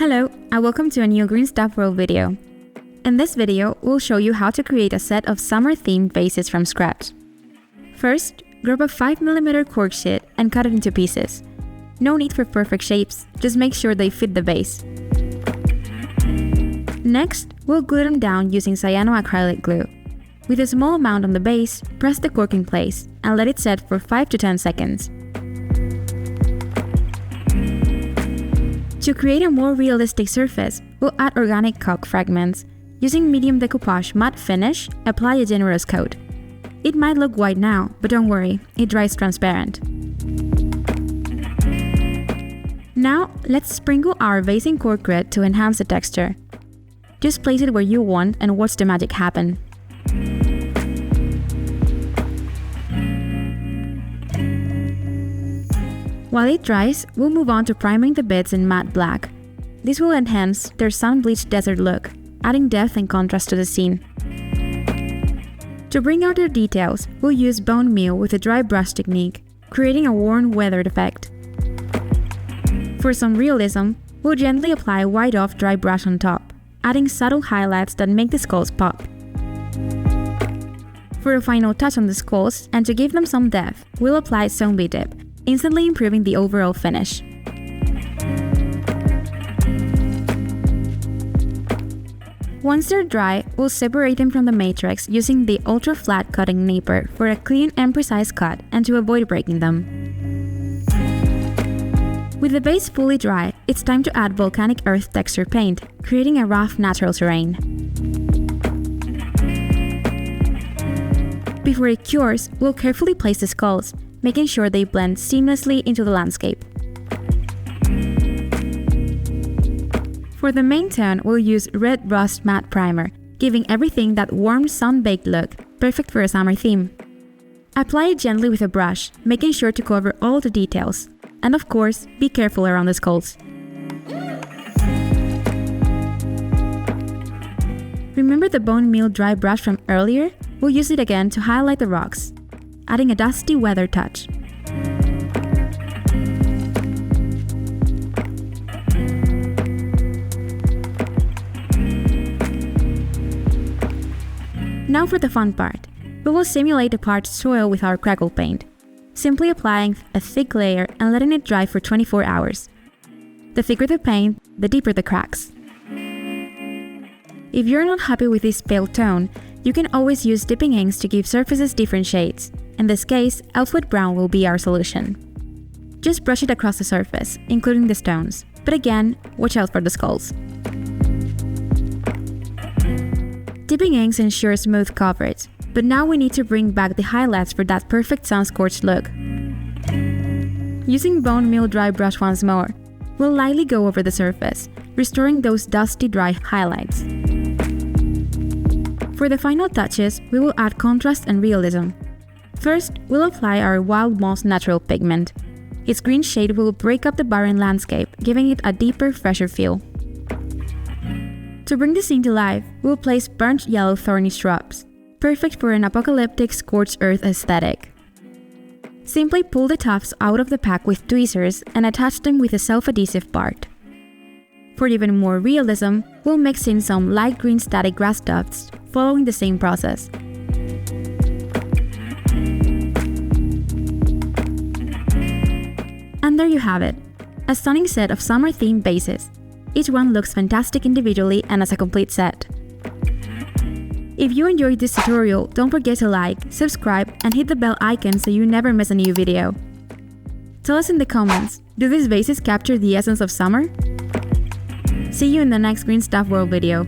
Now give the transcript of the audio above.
Hello, and welcome to a new Green Stuff World video. In this video, we'll show you how to create a set of summer-themed vases from scratch. First, grab a 5mm cork sheet and cut it into pieces. No need for perfect shapes, just make sure they fit the vase. Next, we'll glue them down using cyanoacrylic glue. With a small amount on the base, press the cork in place and let it set for 5 to 10 seconds. To create a more realistic surface, we'll add organic caulk fragments. Using medium decoupage matte finish, apply a generous coat. It might look white now, but don't worry, it dries transparent. Now, let's sprinkle our vase in cork grit to enhance the texture. Just place it where you want and watch the magic happen. While it dries, we'll move on to priming the bits in matte black. This will enhance their sun-bleached desert look, adding depth and contrast to the scene. To bring out their details, we'll use bone meal with a dry brush technique, creating a worn, weathered effect. For some realism, we'll gently apply a white-off dry brush on top, adding subtle highlights that make the skulls pop. For a final touch on the skulls, and to give them some depth, we'll apply zombie dip, instantly improving the overall finish. Once they're dry, we'll separate them from the matrix using the ultra-flat cutting nipper for a clean and precise cut and to avoid breaking them. With the base fully dry, it's time to add volcanic earth texture paint, creating a rough natural terrain. Before it cures, we'll carefully place the skulls, making sure they blend seamlessly into the landscape. For the main tone, we'll use red rust matte primer, giving everything that warm sun-baked look, perfect for a summer theme. Apply it gently with a brush, making sure to cover all the details. And of course, be careful around the skulls. Remember the bone meal dry brush from earlier? We'll use it again to highlight the rocks, adding a dusty weather touch. Now for the fun part. We will simulate the parched soil with our Crackle Paint, simply applying a thick layer and letting it dry for 24 hours. The thicker the paint, the deeper the cracks. If you're not happy with this pale tone, you can always use dipping inks to give surfaces different shades. In this case, Outfit Brown will be our solution. Just brush it across the surface, including the stones, but again, watch out for the skulls. Dipping inks ensure smooth coverage, but now we need to bring back the highlights for that perfect sun-scorched look. Using bone meal dry brush once more, we'll lightly go over the surface, restoring those dusty dry highlights. For the final touches, we will add contrast and realism. First, we'll apply our Wild Moss natural pigment. Its green shade will break up the barren landscape, giving it a deeper, fresher feel. To bring the scene to life, we'll place burnt yellow thorny shrubs, perfect for an apocalyptic scorched earth aesthetic. Simply pull the tufts out of the pack with tweezers and attach them with a self-adhesive part. For even more realism, we'll mix in some light green static grass tufts, following the same process. And there you have it, a stunning set of summer-themed vases. Each one looks fantastic individually and as a complete set. If you enjoyed this tutorial, don't forget to like, subscribe, and hit the bell icon so you never miss a new video. Tell us in the comments, do these vases capture the essence of summer? See you in the next Green Stuff World video.